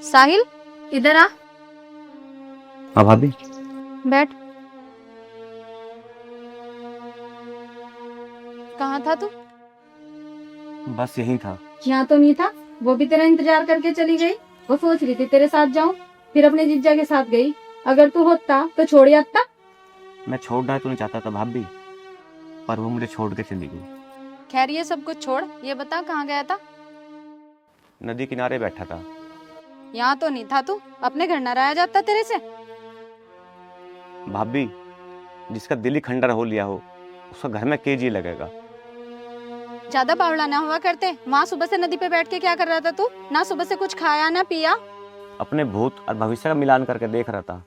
साहिल, इधर आ। हाँ भाभी। बैठ। कहाँ था तू? बस यही था। यहाँ तो नहीं था। वो भी तेरा इंतजार करके चली गई। वो सोच रही थी तेरे साथ जाऊं, फिर अपने जीजा के साथ गई। अगर तू होता तो छोड़ आता। मैं छोड़ना तो नहीं चाहता था भाभी, पर वो मुझे छोड़ के चली गई। खैर ये सब कुछ छोड़, ये बता कहाँ गया था? नदी किनारे बैठा था। यहाँ तो नहीं था तू। अपने घर न रहा जाता तेरे से। भाभी, जिसका दिल ही खंडर हो लिया हो उसका घर में केजी लगेगा। ज्यादा बावला ना हुआ करते। वहाँ सुबह से नदी पे बैठ के क्या कर रहा था तू? ना सुबह से कुछ खाया ना पिया। अपने भूत और भविष्य का मिलान करके देख रहा था।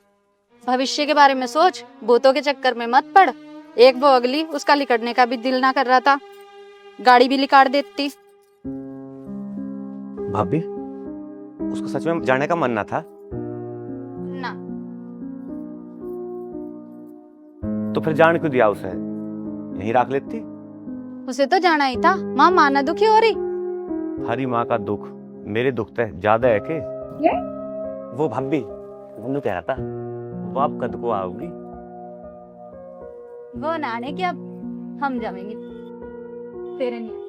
भविष्य के बारे में सोच, भूतों के चक्कर में मत पड़। एक वो अगली, उसका लिकड़ने का भी दिल ना कर रहा था। गाड़ी भी लिकाड़ देती। भाभी, उसको सच में जाने का मन ना था? ना। तो फिर जान क्यों दिया उसे? यहीं रख लेती। उसे तो जाना ही था। माँ ना दुखी हो रही। हरी माँ का दुख मेरे दुख से ज्यादा है के? वो भाभी मनु कह रहा था वो आप कद को आओगी। वो ना आने की, अब हम जाएंगे। तेरे नहीं।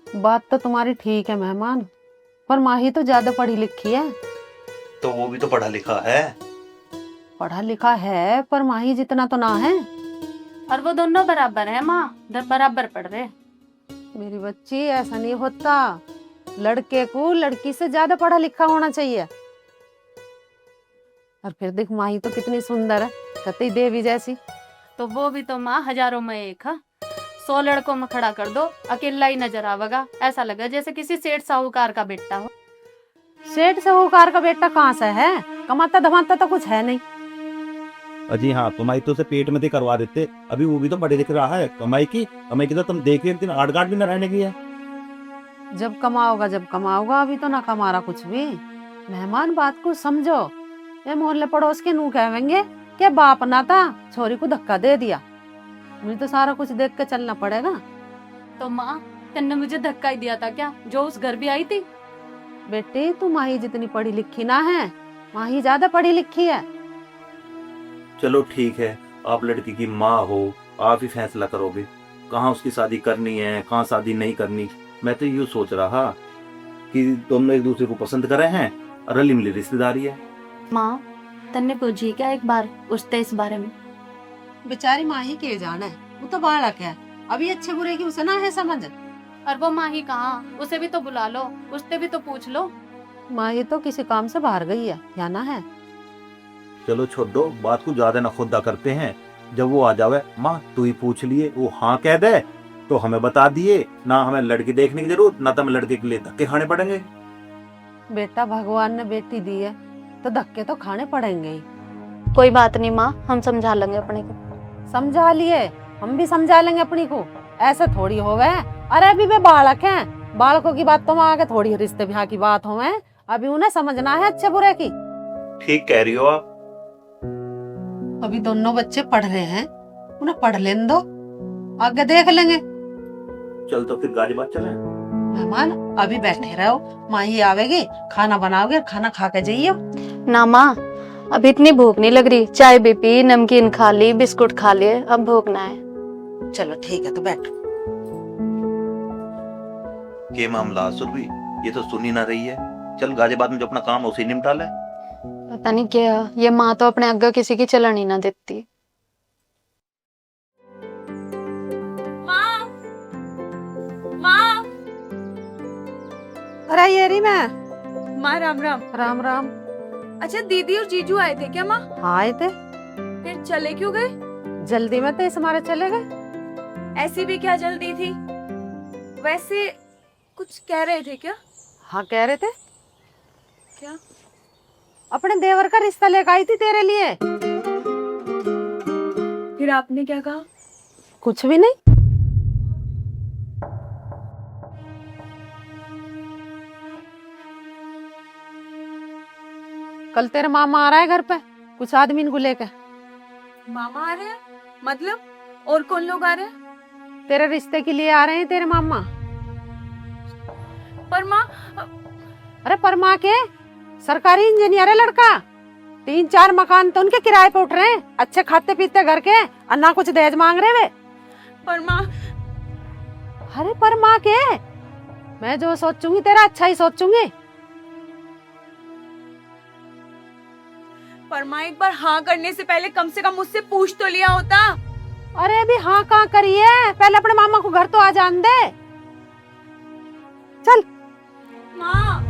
बात तो तुम्हारी ठीक है मेहमान, पर माही तो ज्यादा पढ़ी लिखी है। तो वो भी तो पढ़ा लिखा है। पढ़ा लिखा है पर माही जितना तो ना है। और वो दोनों बराबर है माँ, बराबर पढ़ रहे। मेरी बच्ची ऐसा नहीं होता। लड़के को लड़की से ज्यादा पढ़ा लिखा होना चाहिए। और फिर देख माही तो कितनी सुंदर है, कतई देवी जैसी। तो वो भी तो माँ हजारों में एक है। 100 लड़कों में खड़ा कर दो, अकेला ही नजर आवेगा। ऐसा लगा जैसे किसी सेठ साहूकार का बेटा हो। सेठ साहूकार का बेटा कहाँ से है? कमाता धमाता तो कुछ है नहीं। अजी हाँ, कमाई तो उसे पेट में से करवा देते। अभी वो भी तो बड़े दिख रहा है। कमाई की तो तुम देख एक दिन 8 गांठ भी न रहने की है। जब कमाओगा, अभी तो ना कमा रहा कुछ भी। मेहमान बात को समझो। ये मोहल्ले पड़ोस के नू कहेंगे क्या बाप ना था, छोरी को धक्का दे दिया। मुझे तो सारा कुछ देख के चलना पड़ेगा। तो माँ, तेने मुझे धक्का ही दिया था क्या, जो उस घर भी आई थी? बेटी तू माही जितनी पढ़ी लिखी ना है, माही ज्यादा पढ़ी लिखी है। चलो ठीक है, आप लड़की की माँ हो, आप ही फैसला करोगे कहाँ उसकी शादी करनी है, कहाँ शादी नहीं करनी। मैं तो यूँ सोच रहा कि दोनों एक दूसरे को पसंद कर रहे हैं और रली मिली रिश्तेदारी है। माँ, तन्ने पूछी क्या एक बार उससे इस बारे में? बेचारी माही के जाना है, वो तो बालक है, अभी अच्छे बुरे की उसे ना है समझ। और वो माही कहाँ, उसे भी तो बुला लो, उससे भी तो पूछ लो। माही तो किसी काम से बाहर गई है, या ना है? चलो छोड़ दो, बात को ज्यादा न खुदा करते हैं। जब वो आ जावे, माँ तू ही पूछ लिए, वो हाँ कह दे तो हमें बता दिए ना, हमें लड़की देखने की जरूरत ना, तो हमें लड़के के लिए धक्के खाने पड़ेंगे। बेटा भगवान ने बेटी दी है तो धक्के तो खाने पड़ेंगे ही। कोई बात नहीं माँ, हम समझा लेंगे अपने को। समझा लिए, हम भी समझा लेंगे अपनी को। ऐसे थोड़ी होवे। अरे अभी वे बालक हैं, बालकों की बात तो आगे थोड़ी रिश्ते ब्याह की बात होवे। अभी उन्हें समझना है अच्छे बुरे की। ठीक कह रही हो आप। अभी दोनों बच्चे पढ़ रहे हैं, उन्हें पढ़ लेने दो, आगे देख लेंगे। चल तो फिर गाड़ी बात चले। मेहमान अभी बैठे रहो, माही आवेगी, खाना बनाओगे, खाना खा के जाइए। ना माँ, अभी इतनी भूख नहीं लग रही। चाय भी पी, नमकीन खा ली, बिस्कुट खा लिए, अब भूख ना है। चलो ठीक है तो बैठो। ये मामला सुरभि, ये तो सुन ही ना रही है। चल गाजियाबाद में जो अपना काम है उसे निपटा ले। पता नहीं क्या, ये माँ तो अपने आगे किसी की चलन ही ना देती। माँ, माँ। अरे ये रही मैं। माँ राम राम। राम राम। अच्छा दीदी और जीजू आए थे क्या माँ? हाँ आए थे। फिर चले क्यों गए? जल्दी में तो इस हमारे चले गए। ऐसी भी क्या जल्दी थी? वैसे कुछ कह रहे थे क्या? हाँ कह रहे थे, क्या? अपने देवर का रिश्ता लेकर आई थी तेरे लिए। फिर आपने क्या कहा? कुछ भी नहीं। कल तेरा मामा आ रहा है घर पे, कुछ आदमी को लेकर। मामा आ रहे हैं? मतलब और कौन लोग आ रहे हैं? तेरे रिश्ते के लिए आ रहे हैं तेरे मामा। पर माँ, अरे परमा के सरकारी इंजीनियर है लड़का। 3-4 मकान तो उनके किराए पे उठ रहे हैं, अच्छे खाते पीते घर के, और ना कुछ दहेज मांग रहे वे। पर माँ, अरे परमा के मैं जो सोचूंगी तेरा अच्छा ही सोचूंगी। पर माँ, एक बार हाँ करने से पहले कम से कम मुझसे पूछ तो लिया होता। अरे अभी हाँ कहाँ करी है, पहले अपने मामा को घर तो आ जान दे। चल माँ,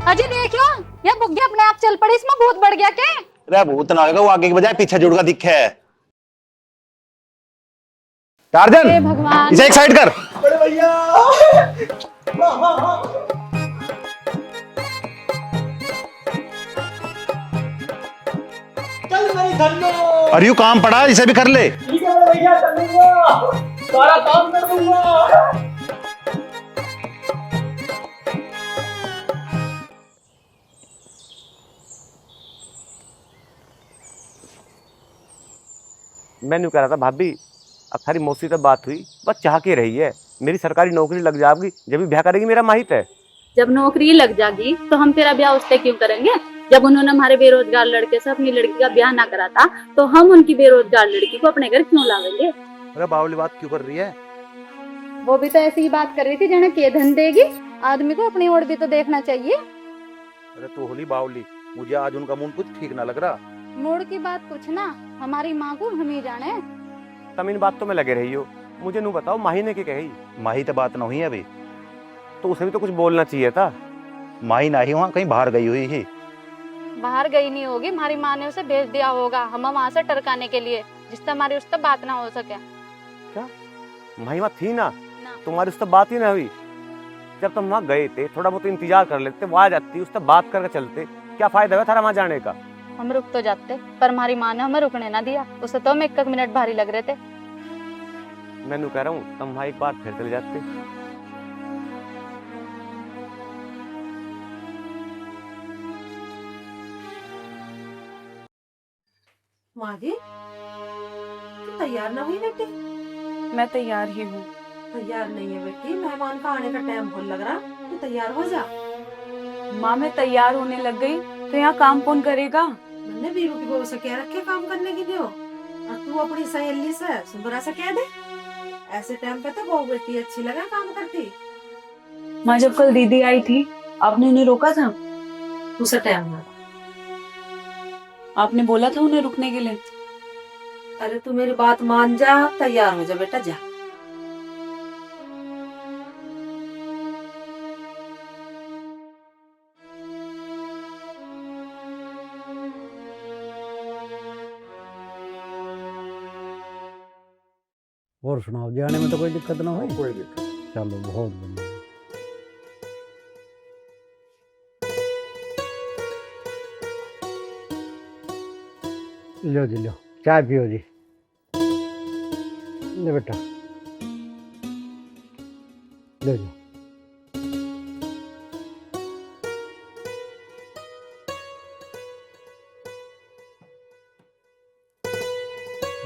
अजय देख लो, ये बुग्गी अपने आप चल पड़ी, इसमें भूत बढ़ गया क्या? अरे भूत ना होगा, वो आगे के बजाय पीछे जुड़ का दिखे है। हे टार्जन, भगवान। इसे एक साइड कर। बड़े भैया चल मेरी धन्नो। और यू काम पड़ा, इसे भी कर ले। ठीक है बड़े भैया, कर दूंगा, सारा काम कर दूंगा। मैंने कह रहा था भाभी, अब थारी मौसी से बात हुई, बस चाह के रही है मेरी सरकारी नौकरी लग जाएगी, जब भी ब्याह करेगी मेरा माहित है। जब नौकरी लग जाएगी तो हम तेरा ब्याह उससे क्यों करेंगे? जब उन्होंने हमारे बेरोजगार लड़के से अपनी लड़की का ब्याह ना करा था, तो हम उनकी बेरोजगार लड़की को अपने घर क्यों लावेंगे? अरे बावली बात क्यों कर रही है? वो भी तो ऐसी ही बात कर रही थी, जने के धन देगी, आदमी को अपनी ओर भी तो देखना चाहिए। अरे तू होली बावली, मुझे आज उनका मूड कुछ ठीक ना लग रहा। मूड की बात कुछ ना, हमारी माँ को हम ही जाने। तुम इन बात तो में लगे रही हो, मुझे नू बताओ माही ने क्या कही? माही तो बात ना हुई है अभी। तो उसे भी तो कुछ बोलना चाहिए था। माही ना ही वहाँ कहीं बाहर गई हुई ही। बाहर गई नहीं होगी, हमारी माँ ने उसे भेज दिया होगा हम वहाँ से टरकाने के लिए, जिससे हमारी उससे बात ना हो सके। माही वहाँ थी ना, ना। तुम्हारी उससे बात ही ना हुई। जब तुम वहाँ गए थे, थोड़ा बहुत इंतजार कर लेते, वो आ जाती, उससे बात करके चलते, क्या फायदा है थारा वहाँ जाने का? हम रुक तो जाते, पर हमारी माँ ने हमें रुकने ना दिया, उसे तो हम 1 मिनट भारी लग रहे थे। मैं नू कह रहा हूँ तुम वहाँ एक बार फिर चले जाते। माँ जी तू तैयार ना हुई बेटी? मैं तैयार ही हूँ। तैयार नहीं है बेटी, मेहमान का आने का टाइम बहुत लग रहा, तू तैयार हो जा। माँ, मैं तैयार होने लग गई तो यहाँ काम कौन करेगा? मैंने वीरू की बहू से कह रखे काम करने के लिए, और तू अपनी सहेली से सुंदरा से कह दे। ऐसे टाइम पे तो बहू बेटी अच्छी लगा काम करती। माँ, जब कल दीदी आई थी आपने उन्हें रोका था? उसे टाइम ना। आपने बोला था उन्हें रुकने के लिए। अरे तू मेरी बात मान जा, तैयार हो जा बेटा, जा। और सुनाओ, जाने में तो कोई दिक्कत ना हो? कोई दिक्कत। चलो बहुत बढ़िया। लो जी, लो चाय पियो जी। ले बेटा, ले जी।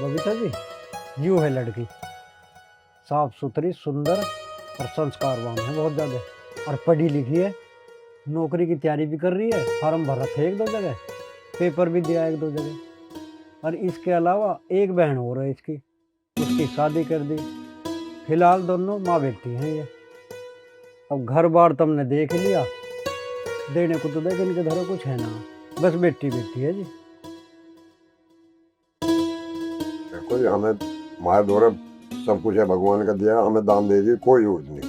बबीता जी, यूँ है लड़की, साफ सुथरी, सुंदर और संस्कारवान है बहुत ज़्यादा, और पढ़ी लिखी है, नौकरी की तैयारी भी कर रही है, फॉर्म भरा था 1-2 जगह, पेपर भी दिया 1-2 जगह, और इसके अलावा एक बहन और है इसकी, उसकी शादी कर दी। फिलहाल दोनों माँ बेटी हैं ये। अब घर बार तुमने देख लिया, देने को तो देख, इनके धरो कुछ है ना, बस बेटी बेटी है जी। देखो जी, हमें हमारे द्वारा सब कुछ है, भगवान का दिया, हमें दान दे दिए, कोई यूज नहीं।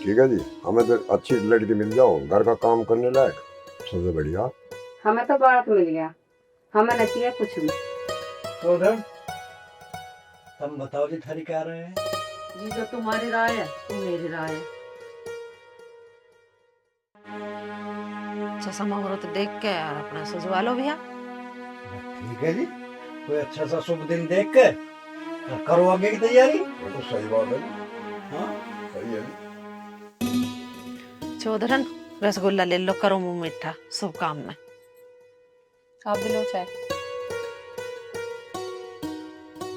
ठीक है जी, हमें तो अच्छी लड़की मिल जाओ, घर का काम करने लायक, सबसे बढ़िया। हमें तो बात मिल गया, हमें नहीं चाहिए कुछ भी। तो तुम बताओ जी, थारी क्या राय है? जी जो तुम्हारी राय है, वो मेरी राय है। अच्छा सा मुहूर्त देख के यार अपना सजवा लो भैया। ठीक है जी, कोई अच्छा सा शुभ दिन देख के और करो आगे की तैयारी। वो तो सही बात है। हाँ सही है। चौधरन रसगुल्ला ले लो, करो मुंह मीठा शुभ काम में। आप भी लो चाय।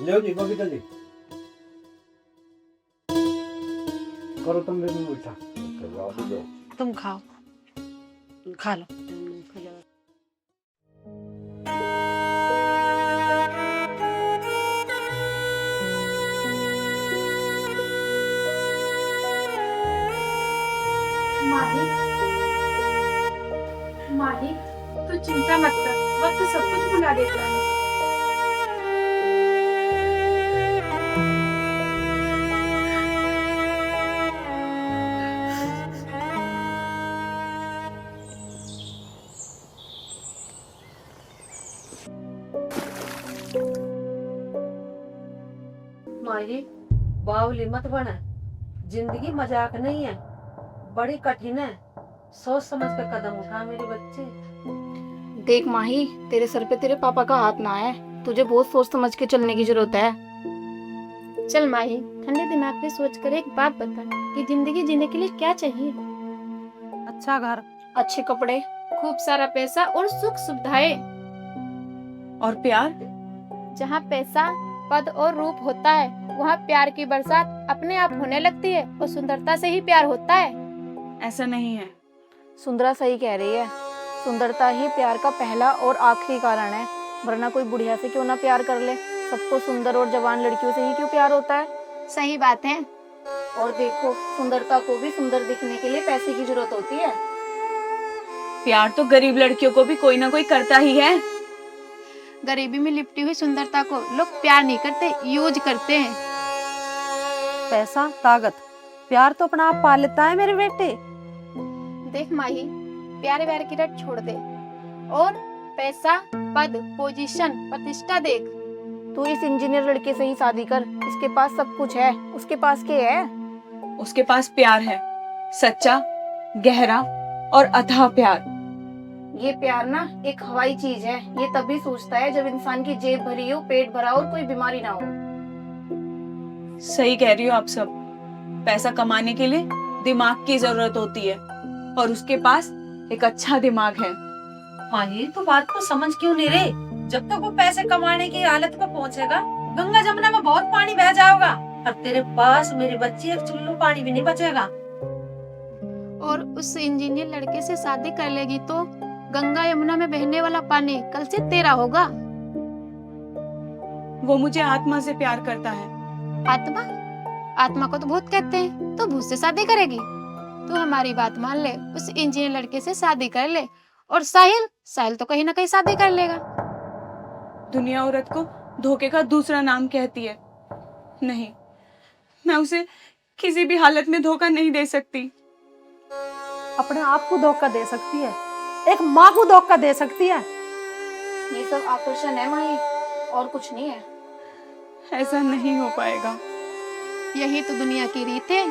लो जी बबीता जी, करो तुम भी मुंह मीठा। आप ही लो। तुम खाओ, खा लो। माही, माही, तू चिंता मत कर, वक्त सब कुछ भुला देता है। माही बावली मत बना, जिंदगी मजाक नहीं है, बड़ी कठिन है, सोच समझ कर कदम उठा मेरे बच्चे। देख माही, तेरे सर पे तेरे पापा का हाथ ना है, तुझे बहुत सोच समझ के चलने की जरूरत है। चल माही, ठंडे दिमाग में सोच कर एक बात बता कि जिंदगी जीने के लिए क्या चाहिए। अच्छा घर, अच्छे कपड़े, खूब सारा पैसा और सुख सुविधाएं। और प्यार? जहाँ पैसा, पद और रूप होता है, वहाँ प्यार की बरसात अपने आप होने लगती है और सुंदरता से ही प्यार होता है। ऐसा नहीं है। सुंदरा सही कह रही है, सुंदरता ही प्यार का पहला और आखिरी कारण है, वरना कोई बुढ़िया से क्यों ना प्यार कर ले, सबको सुंदर और जवान लड़कियों से ही क्यों प्यार होता है। सही बात है। और देखो, सुंदरता को भी सुंदर दिखने के लिए पैसे की जरूरत होती है। प्यार तो गरीब लड़कियों को भी कोई ना कोई करता ही है। गरीबी में लिपटी हुई सुंदरता को लोग प्यार नहीं करते, यूज करते हैं। पैसा, ताकत, प्यार तो अपना आप पाल लेता है मेरे बेटे। देख माही, प्यारे व्यार की रट छोड़ दे और पैसा, पद, पोजीशन, प्रतिष्ठा देख। तू इस इंजीनियर लड़के से ही शादी कर, इसके पास सब कुछ है, उसके पास क्या है? उसके पास प्यार है, सच्चा, गहरा और अथाह प्यार। ये प्यार ना एक हवाई चीज है, ये तभी सूझता है जब इंसान की जेब भरी हो, पेट भरा हो और कोई बीमारी ना हो। सही कह रही हो आप सब। पैसा कमाने के लिए दिमाग की जरूरत होती है और उसके पास एक अच्छा दिमाग है। माही तू बात को समझ क्यों नहीं रही? जब तक वो पैसे कमाने की हालत पे पहुंचेगा, गंगा जमुना में बहुत पानी बह जाएगा और तेरे पास मेरी बच्ची एक चुल्लू पानी भी नहीं बचेगा। और उस इंजीनियर लड़के से शादी कर लेगी तो गंगा यमुना में बहने वाला पानी कल से तेरा होगा। वो मुझे आत्मा से प्यार करता है। आत्मा? आत्मा को तो भूत कहते हैं, तो भूत से शादी करेगी? तू हमारी बात मान ले, उस इंजीनियर लड़के से शादी कर ले। और साहिल तो कहीं ना कहीं शादी कर लेगा। दुनिया औरत को धोखे का दूसरा नाम कहती है। नहीं, मैं उसे किसी भी हालत में धोखा नहीं दे सकती। अपने आप को धोखा दे सकती है, एक माँ को धोखा दे सकती है। ये सब आकर्षण है माही, और कुछ नहीं है। ऐसा नहीं हो पाएगा। यही तो दुनिया की रीत है,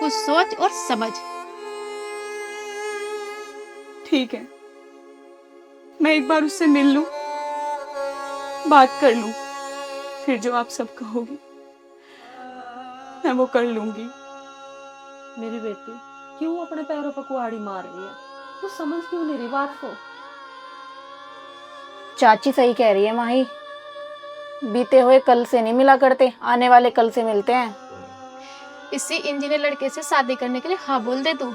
कुछ सोच और समझ। ठीक है, मैं एक बार उससे मिल लूं, बात कर लूं, फिर जो आप सब कहोगी मैं वो कर लूंगी। मेरी बेटी क्यों अपने पैरों पर कुहाड़ी मार रही है? तू समझ क्यों नहीं रही बात को? चाची सही कह रही है माही, बीते हुए कल से नहीं मिला करते, आने वाले कल से मिलते हैं। इसी इंजीनियर लड़के से शादी करने के लिए हाँ बोल दे तू।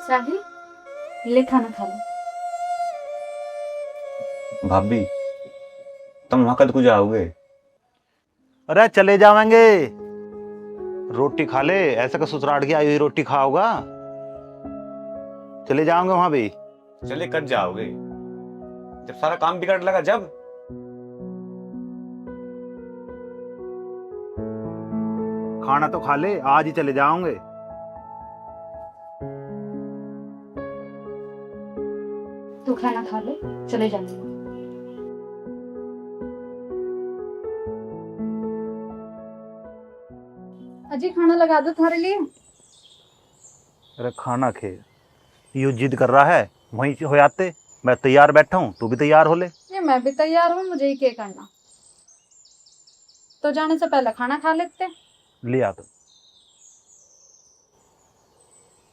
साहिल, ले खाना खा लो। भाभी, तुम वहां कद को जाओगे? अरे चले जाएंगे, रोटी खा ले, ऐसा का ससुराल की आई हुई रोटी खाओगा? चले जाओगे वहां भी? चले कद जाओगे? जब सारा काम बिगड़ लगा जब? खाना तो खा ले, आज ही चले जाओगे। तू खाना खा ले, चले जाएंगे। अजी खाना लगा दो थारे लिए। अरे खाना खे, यू जिद कर रहा है, वहीं हो जाते। मैं तैयार बैठा हूँ, तू भी तैयार हो ले। ये मैं भी तैयार हूँ, मुझे ही क्या करना। तो जाने से पहले खाना खा लेते। लिया तो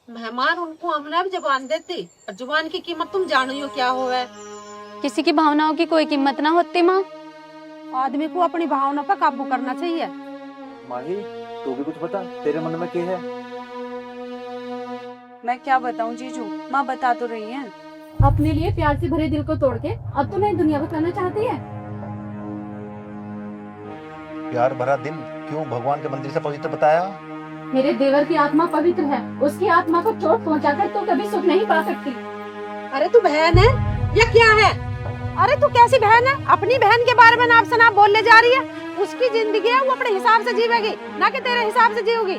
मेहमान उनको हमने भी जुबान देती, और जुबान की कीमत तुम जानो ही हो क्या होवे। किसी की भावनाओं की कोई कीमत ना होती माँ। आदमी को अपनी भावना पर काबू करना चाहिए। माही, तू भी कुछ बता, तेरे मन में क्या है? मैं क्या बताऊं जीजू, माँ बता तो रही है। अपने लिए प्यार से भरे दिल को तोड़ के अब तो नई दुनिया बताना चाहती है। प्यार भरा दिल क्यों भगवान के मंदिर से पवित्र बताया? मेरे देवर की आत्मा पवित्र है, उसकी आत्मा को चोट पहुंचाकर तू कभी सुख नहीं पा सकती। अरे तू बहन है या क्या है? अरे तू कैसी बहन है? अपनी बहन के बारे में नाप शनाप बोलने जा रही है। उसकी जिंदगी है, वो अपने हिसाब से जीवेगी, ना कि तेरे हिसाब से जीओगी।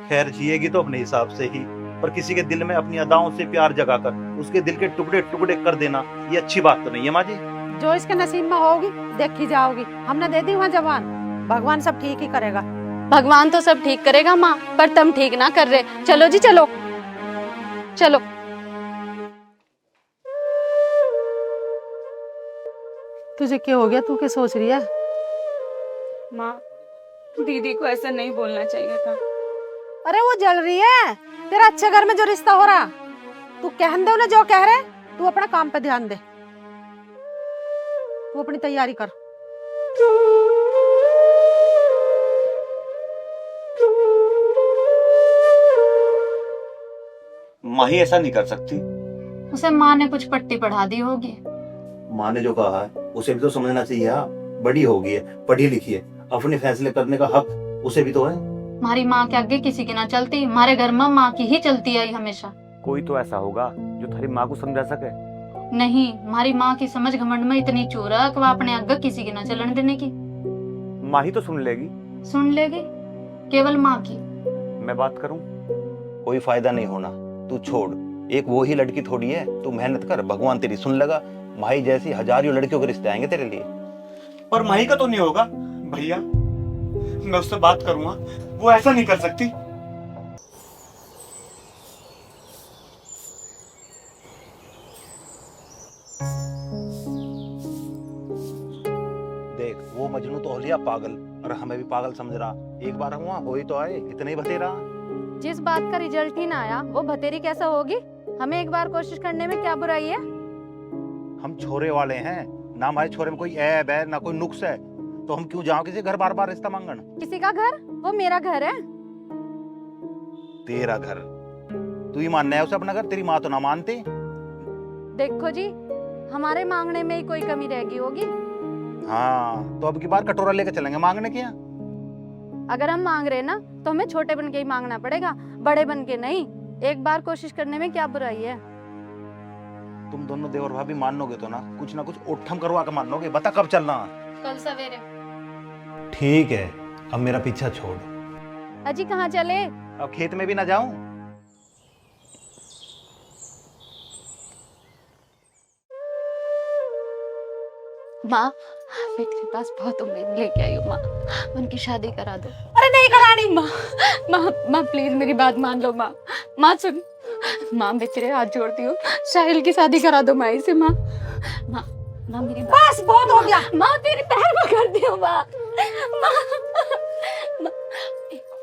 खैर जिएगी तो अपने हिसाब से ही, पर किसी के दिल में अपनी अदाओं से प्यार जगाकर उसके दिल के टुकड़े टुकड़े कर देना, ये अच्छी बात तो नहीं है माँ जी। जो इसके नसीब में होगी देखी जाओगी। हमने दे दी वहाँ जवान, भगवान सब ठीक ही करेगा। भगवान तो सब ठीक करेगा माँ, पर तुम ठीक ना कर रहे। चलो जी चलो चलो। तुझे क्या हो गया? तू क्या सोच रही है? माँ, दीदी को ऐसा नहीं बोलना चाहिए था। अरे वो जल रही है, तेरा अच्छे घर में जो रिश्ता हो रहा। तू कहन दे उन्हें जो कह रहे, तू अपना काम पे ध्यान दे। तू अपनी तैयारी कर। माही ऐसा नहीं कर सकती। उसे माँ ने कुछ पट्टी पढ़ा दी होगी। माँ ने जो कहा है उसे भी तो समझना चाहिए। हाँ, बड़ी हो गई है, पढ़ी लिखी है, अपने फैसले करने का हक उसे भी तो है। हमारी माँ के आगे किसी की ना चलती, हमारे घर में माँ की ही चलती आई हमेशा। कोई तो ऐसा होगा जो तेरी माँ को समझा सके। नहीं, हमारी माँ की समझ घमंड में इतनी चूर है कि वह अपने आगे किसी की ना चलन देने की। माही तो सुन लेगी। सुन लेगी, केवल माँ की। मैं बात करूं? कोई फायदा नहीं होना, तू छोड़। एक वो ही लड़की थोड़ी है, तू मेहनत कर, भगवान तेरी सुन लगा। माही जैसी हजारों लड़कियों के रिश्ते आएंगे तेरे लिए। पर माही का तो नहीं होगा भैया। मैं उससे बात करूंगा, वो ऐसा नहीं कर सकती। देख, वो मजनू तो हो लिया पागल, और हमें भी पागल समझ रहा। एक बार हुआ हो ही तो आए, इतने ही बतेरा। जिस बात का रिजल्ट ही ना आया वो भतेरी कैसा होगी? हमें एक बार कोशिश करने में क्या बुराई है? हम छोरे वाले हैं ना, हमारे छोरे में कोई ऐब है ना कोई नुक्स है, तो हम क्यों जाओ किसी घर बार बार रिश्ता मांगन? किसी का घर? वो मेरा घर है। तेरा घर? तू ही मानना है उसे अपना घर, तेरी माँ तो ना मानती। देखो जी, हमारे मांगने में ही कोई कमी रह गई होगी। हाँ, तो अब की बार कटोरा लेकर चलेंगे मांगने क्या? अगर हम मांग रहे ना तो हमें छोटे बन के ही मांगना पड़ेगा, बड़े बन के नहीं। एक बार कोशिश करने में क्या बुराई है? तुम दोनों देवर भाभी मानोगे तो ना कुछ उठम करवा के मानोगे। बता कब चलना? कल सवेरे। ठीक है, अब मेरा पीछा छोड़। अजी कहाँ चले? अब खेत में भी ना जाऊं? माँ, मैं तेरे पास बहुत उम्मीद लेके आई हूँ माँ, उनकी शादी करा दो। अरे नहीं करानी। माँ माँ माँ प्लीज मेरी बात मान लो माँ। माँ सुन, माँ मैं तेरे हाथ जोड़ती हूँ, साहिल की शादी करा दो माँ से। माँ माँ माँ मेरी बस बहुत हो गया। माँ तेरे पैर पकड़ती हूँ माँ। माँ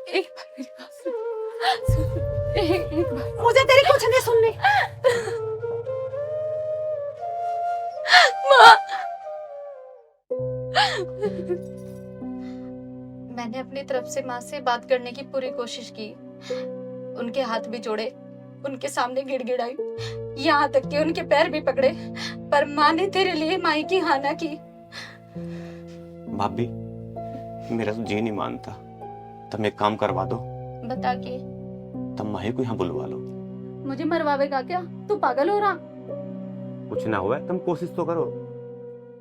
एक बार मेरी बात सुन। एक बार। मुझे तेरी कुछ नहीं सुननी। माँ, मैंने अपनी तरफ से माँ से बात करने की पूरी कोशिश की, उनके हाथ भी जोड़े, उनके सामने गिड़गिड़ाई, यहाँ तक कि उनके पैर भी पकड़े, पर माँ ने तेरे लिए माई की हाँ ना की। भाभी, मेरा तो जी नहीं मानता। तुम एक काम करवा दो। बता के? तुम माही को यहाँ बुलवा लो। मुझे मरवावेगा क्या? तू पागल हो रहा? कुछ ना हुआ, तुम कोशिश तो करो।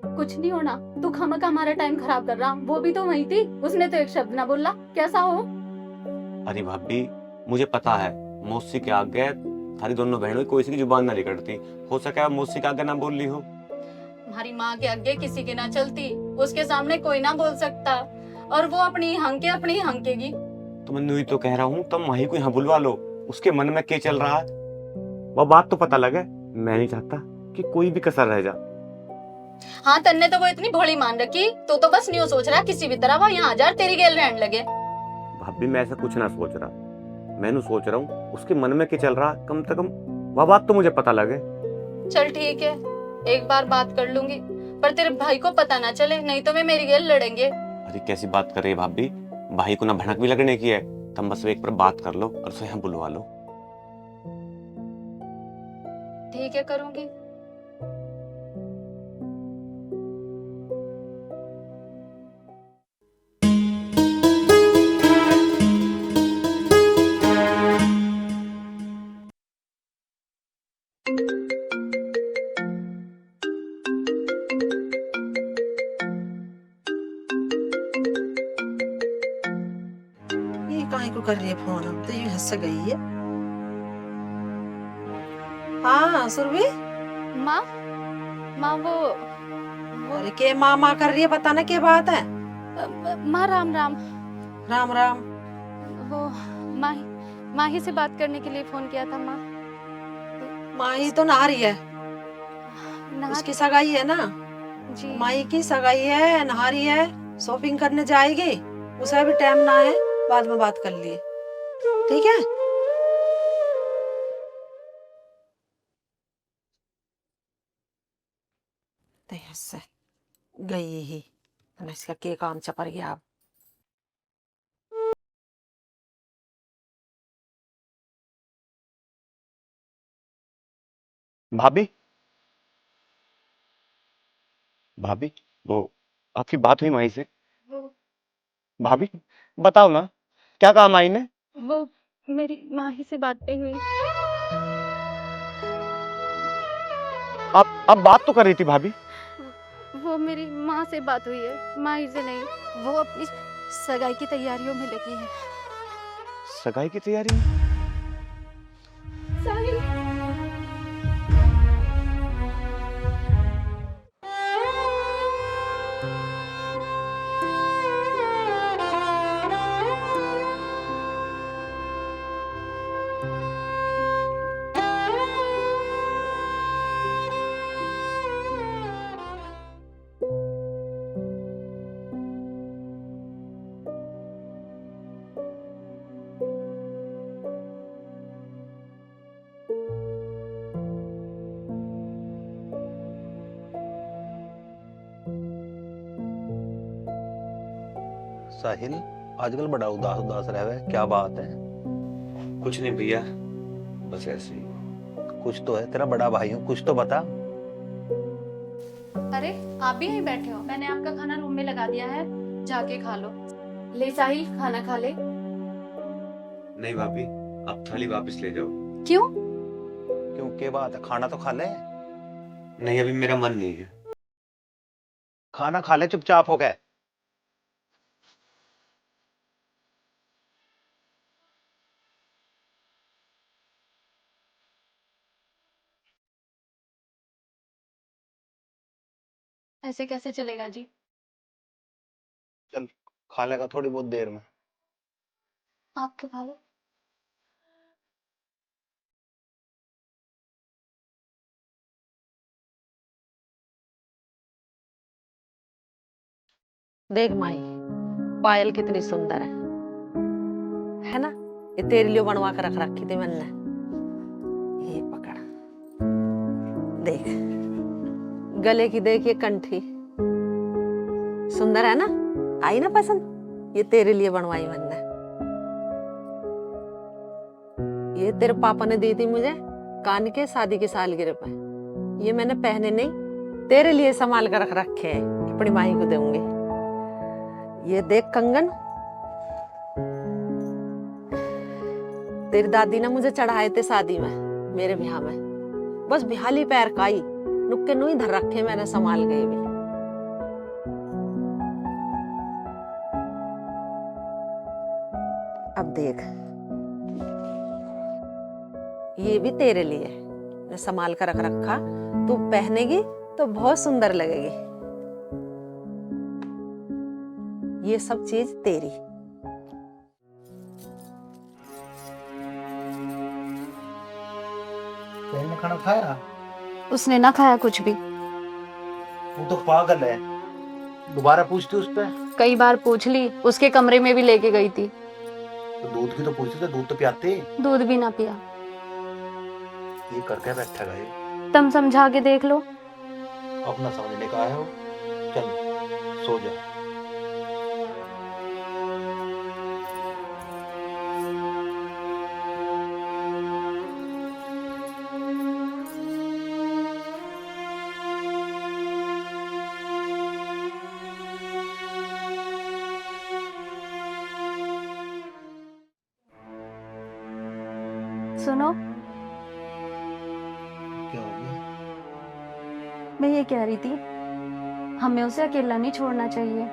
कुछ नहीं होना, तू खामखा हमारा टाइम खराब कर रहा। वो भी तो वही थी, उसने तो एक शब्द ना बोला। कैसा हो? अरे भाभी, मुझे पता है मौसी के आगे थारी दोनों बहनों की कोई सी की जुबान ना निकलती। हो सके मुझसे का आगे ना बोल ली हो। हमारी माँ के आगे किसी की ना चलती, उसके सामने कोई ना बोल सकता, और वो अपनी हंकेगी। तो मैं ही तो कह रहा हूँ, तुम माही को यहाँ बुलवा लो, उसके मन में क्या चल रहा है वो बात तो पता लगे। मैं नहीं चाहता कि कोई भी कसर रह जा। हाँ, तन्ने तो वो इतनी भोली मान रखी, तो बस न्यू सोच रहा किसी भी तरह वो यहाँ आ जाए, तेरी गेल रहने लगे। भाभी मैं ऐसा कुछ ना सोच रहा, मैं सोच रहा हूँ उसके मन में क्या चल रहा, कम से कम वह बात तो मुझे पता लगे। चल ठीक है, एक बार बात कर लूंगी, पर तेरे भाई को पता ना चले, नहीं तो वे मेरी गेल लड़ेंगे। अरे कैसी बात कर रही है भाभी, भाई को ना भनक भी लगने की है। तुम बस एक बार बात कर लो और उसे यहाँ बुलवा लो। ठीक है, करूंगी। ये काहे को कर रही है फोन? अब तो ये हंस गई है। हाँ सुरभि, माँ वो अरे के माँ माँ कर रही है, बता ना क्या बात है। माँ राम राम। राम राम। वो माही से बात करने के लिए फोन किया था माँ। माही तो नहा रही है, उसकी सगाई है ना जी। माही की सगाई है, नहा रही है, शॉपिंग करने जाएगी, उसे अभी टाइम ना है, बाद में बात कर लिए, ठीक है। से गई ही, इसका के काम चपर गया अब। भाभी भाभी वो आपकी बात हुई माही से? भाभी बताओ ना, क्या काम आई ने? वो मेरी माही से बात नहीं हुई। आप बात तो कर रही थी भाभी। वो मेरी माँ से बात हुई है, माही से नहीं। वो अपनी सगाई की तैयारियों में लगी है। सगाई की तैयारी में? साहिल, साहिल आजकल बड़ा उदास उदास रहे, क्या बात है? कुछ नहीं भैया, बस ऐसे ही। कुछ तो है, तेरा बड़ा भाई हूँ, कुछ तो बता। अरे आप भी यहीं बैठे हो? मैंने आपका खाना रूम में लगा दिया है, जाके खा लो। ले साहिल, खाना खा ले। नहीं भाभी, आप थाली वापस ले जाओ। क्यों? क्यों के बात है, खाना तो खा ले। नहीं अभी मेरा मन नहीं है। खाना खा ले चुपचाप हो गए। ऐसे कैसे चलेगा जी? चल खा लेगा थोड़ी बहुत देर में। आप तो खा लो। देख माही, पायल कितनी सुंदर है ना? ये तेरे लिए बनवा कर रख रखी थी मैंने। ये पकड़, देख गले की, देख ये कंठी सुंदर है ना, आई ना पसंद? ये तेरे लिए बनवाई मैंने। ये तेरे पापा ने दी थी मुझे कान के शादी की सालगिरह पे। ये मैंने पहने नहीं, तेरे लिए संभाल कर रख रखे हैं, अपनी माही को दूंगी। ये देख कंगन, तेरी दादी ने मुझे चढ़ाए थे शादी में, मेरे ब्याह में। बस बिहाली पैर का ही नुक्के नुई धर रखे मैंने संभाल गए भी। अब देख ये भी तेरे लिए मैं संभाल कर रख रखा, तू पहनेगी तो बहुत सुंदर लगेगी। ये सब चीज तेरी। बहन ने खाना खाया? उसने ना खाया कुछ भी। वो तो पागल है, दोबारा पूछती उस पे? कई बार पूछ ली, उसके कमरे में भी लेके गई थी। तो दूध की तो पूछती थे, दूध तो पियाते। दूध भी ना पिया। ये करके बैठा गए। तुम समझा के देख लो। अपना समझने का है वो। चल सो जा। सुनो, क्या हो गया? मैं ये कह रही थी, हमें उसे अकेला नहीं छोड़ना चाहिए।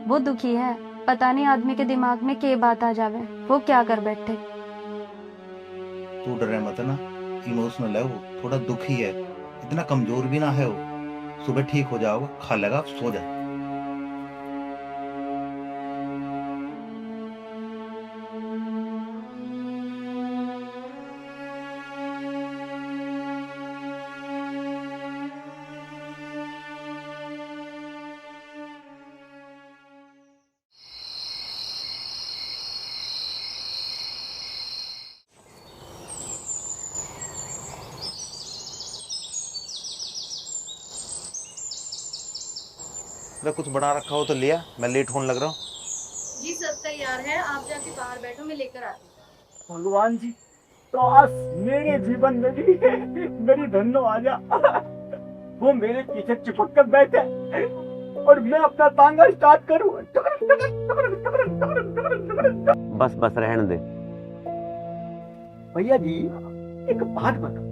वो दुखी है, पता नहीं आदमी के दिमाग में क्या बात आ जावे, वो क्या कर बैठे। तू डरे मत ना, इमोशनल है वो, थोड़ा दुखी है, इतना कमजोर भी ना है वो। सुबह ठीक हो जाओगा, खा लेगा, सो जा। कुछ बना रखा हो तो लिया, मैं लेट होने लग रहा हूँ। जी सब तैयार है, आप जाके बाहर बैठो, मैं लेकर आती हूँ। भगवान जी, तो आज मेरे जीवन में भी मेरी धन्नो आ जा। वो मेरे पीछे चिपक कर बैठे और मैं अपना तांगा स्टार्ट करूं। बस बस रहने दे। भैया जी, एक बात बताओ,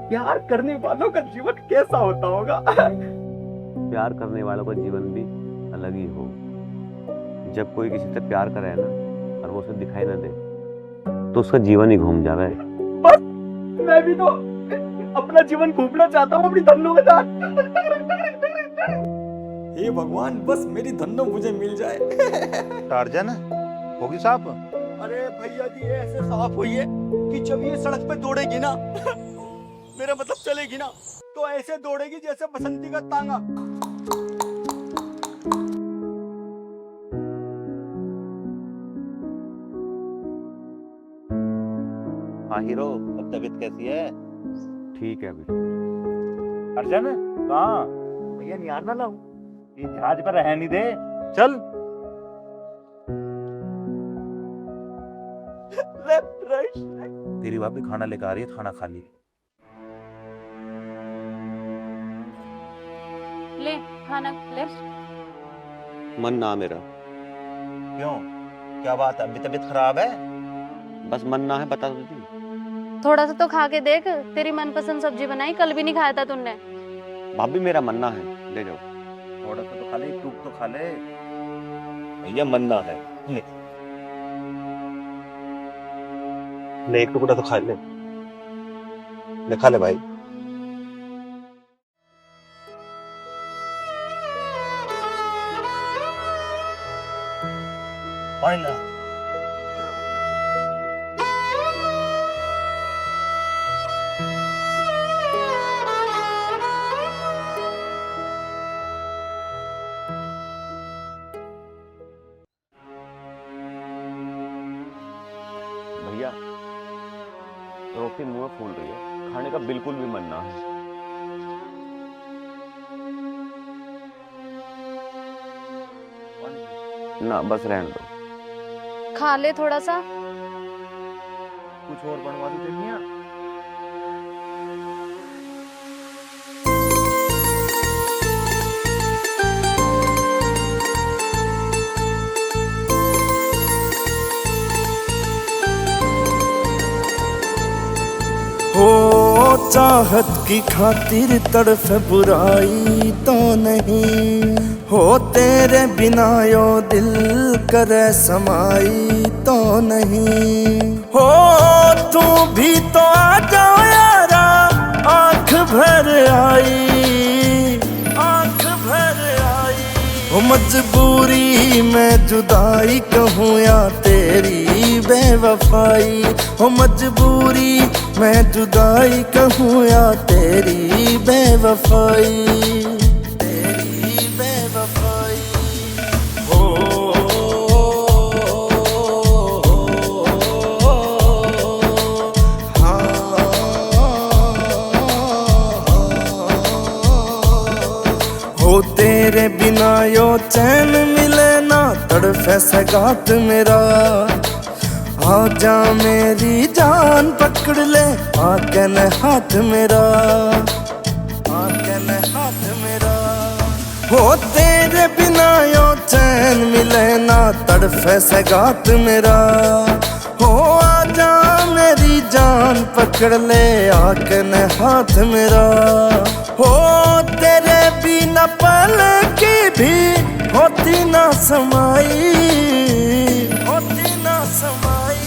प्यार करने वालों का जीवन कैसा होता होगा? प्यार करने वालों का जीवन भी अलग ही हो। जब कोई किसी से प्यार करे ना और वो उसे दिखाई ना दे तो उसका जीवन ही घूम जावे। बस मैं भी तो अपना जीवन घूमना चाहता हूँ अपनी धन्नो के साथ। हे भगवान, बस मेरी धन्नो मुझे मिल जाए। टार्जन होगी साहब? अरे भैया जी, ऐसे साफ हुई है कि जब ये सड़क पे दौड़ेगी ना, मेरा मतलब चलेगी ना, तो ऐसे दौड़ेगी जैसे बसंती का तांगा। हाँ हीरो, अब तबीयत कैसी है? ठीक है अभी। अर्जन कहाँ? भैया निहार ना लाऊं? ये जहाज पर रहने नहीं दे, चल। Left right. तेरी भाभी खाना लेकर आ रही है, खाना खा ली। ले खाना ले। मन ना मेरा। क्यों, क्या बात है? अभी तबीयत खराब है? बस मन ना है, बता दो। थोड़ा सा तो खा के देख, तेरी मनपसंद सब्जी बनाई, कल भी नहीं खाया था तुमने। भाभी मेरा मन्ना है, ले जाओ। थोड़ा सा तो खा ले, टूक तो खा ले। भैया मन्ना है। ले एक टुकड़ा तो खा ले। ले खा ले भाई। पानी ला। भैया रोटी मुंह में फूल रही है, खाने का बिल्कुल भी मन ना है। ना बस रहने दो। खा ले थोड़ा सा। कुछ और बनवा दो चटनियाँ। हो चाहत की खातिर तड़फ बुराई तो नहीं, हो तेरे बिना यो दिल करे समाई तो नहीं। हो तू भी तो आ जाओ यारा, आंख भर आई, आंख भर आई। हो मजबूरी में जुदाई कहूँ या तेरी बेवफाई, हो मजबूरी में जुदाई कहूँ या तेरी बेवफाई, तेरी बेवफाई। हो तेरे बिना यो चैन मिले ना, तड़फे सगात मेरा। आजा मेरी जान पकड़ ले, आके न हाथ मेरा, आके न हाथ मेरा। हो तेरे बिना यो चैन मिले ना, तड़फे सगात मेरा। हो आजा मेरी जान पकड़ ले, आके न हाथ मेरा। हो तेरे बिना पल की भी होती ना समाई, होती ना समाई।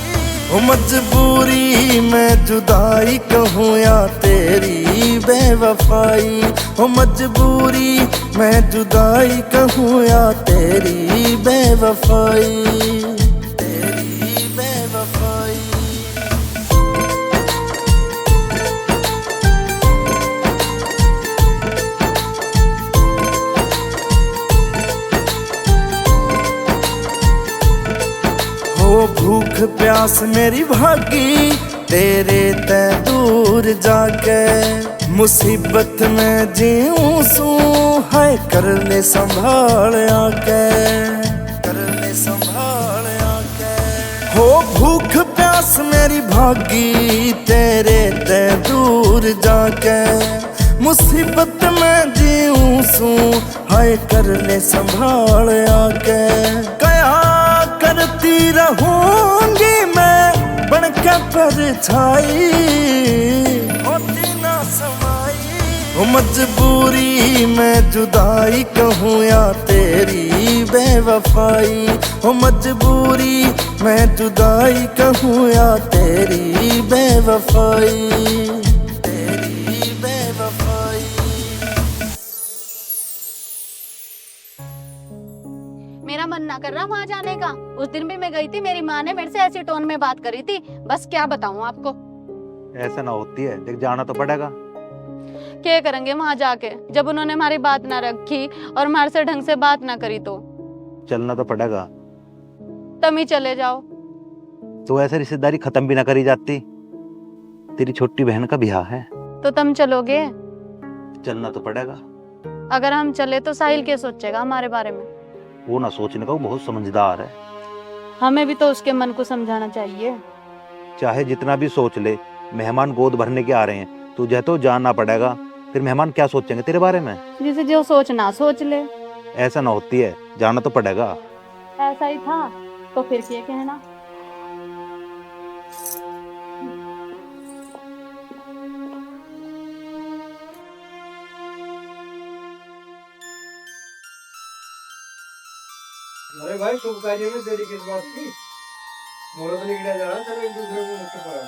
हो मजबूरी में जुदाई कहूँ या तेरी बेवफाई, हो मजबूरी में जुदाई कहूँ या तेरी बेवफाई, तेरी बेवफाई। हो भूख प्यास मेरी भागी तेरे ते दूर जाके, मुसीबत में जीऊं सू है कर ले संभाल आके, कर ले संभाल आके। हो भूख प्यास मेरी भागी तेरे ते दूर जाके, मुसीबत में जीऊं सू है कर ले संभाल आके। कया करती रहूंगी मैं बनके परछाई, होती ना समाई। हो मजबूरी में जुदाई कहूँ या तेरी बेवफाई, हो मजबूरी में जुदाई कहूँ या तेरी बेवफाई, तेरी बेवफाई। मेरा मन ना कर रहा वहाँ जाने का। उस दिन भी मैं गई थी, मेरी माँ ने मेरे से ऐसी टोन में बात करी थी, बस क्या बताऊँ आपको। ऐसा ना होती है, देख जाना तो पड़ेगा। क्या करेंगे वहाँ जाके, जब उन्होंने हमारी बात ना रखी और हमारे से ढंग से बात ना करी तो। चलना तो पड़ेगा। तुम ही चले जाओ। तो ऐसे रिश्तेदारी खत्म भी ना करी जाती। तेरी छोटी बहन का ब्याह है। तो तुम चलोगे? चलना तो पड़ेगा। अगर हम चले तो साहिल क्या सोचेगा हमारे बारे में? वो ना सोचने का, वो बहुत समझदार है। हमें भी तो उसके मन को समझाना चाहिए। चाहे जितना भी सोच ले, मेहमान गोद भरने के आ रहे हैं, तुझे तो जानना पड़ेगा। फिर मेहमान क्या सोचेंगे तेरे बारे में? जिसे जो सोचना सोच ले। ऐसा ना होती है, जाना तो पड़ेगा। ऐसा ही था तो फिर क्या कहना। अरे भाई, शुभ कार्य में देरी किस बात की? मुहूर्त निकला जा रहा, चलो एक दूसरे को मुझसे पड़ा।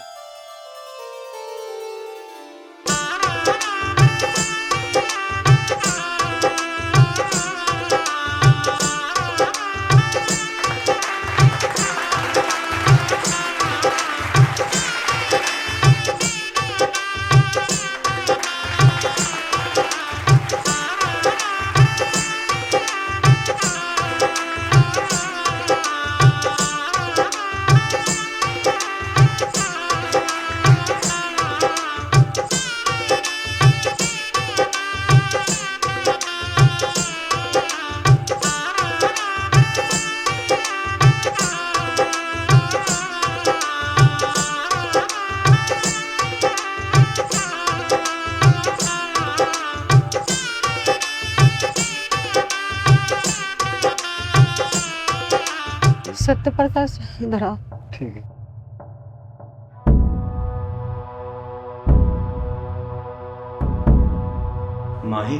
सत्य प्रकाश धरा। ठीक है। माही,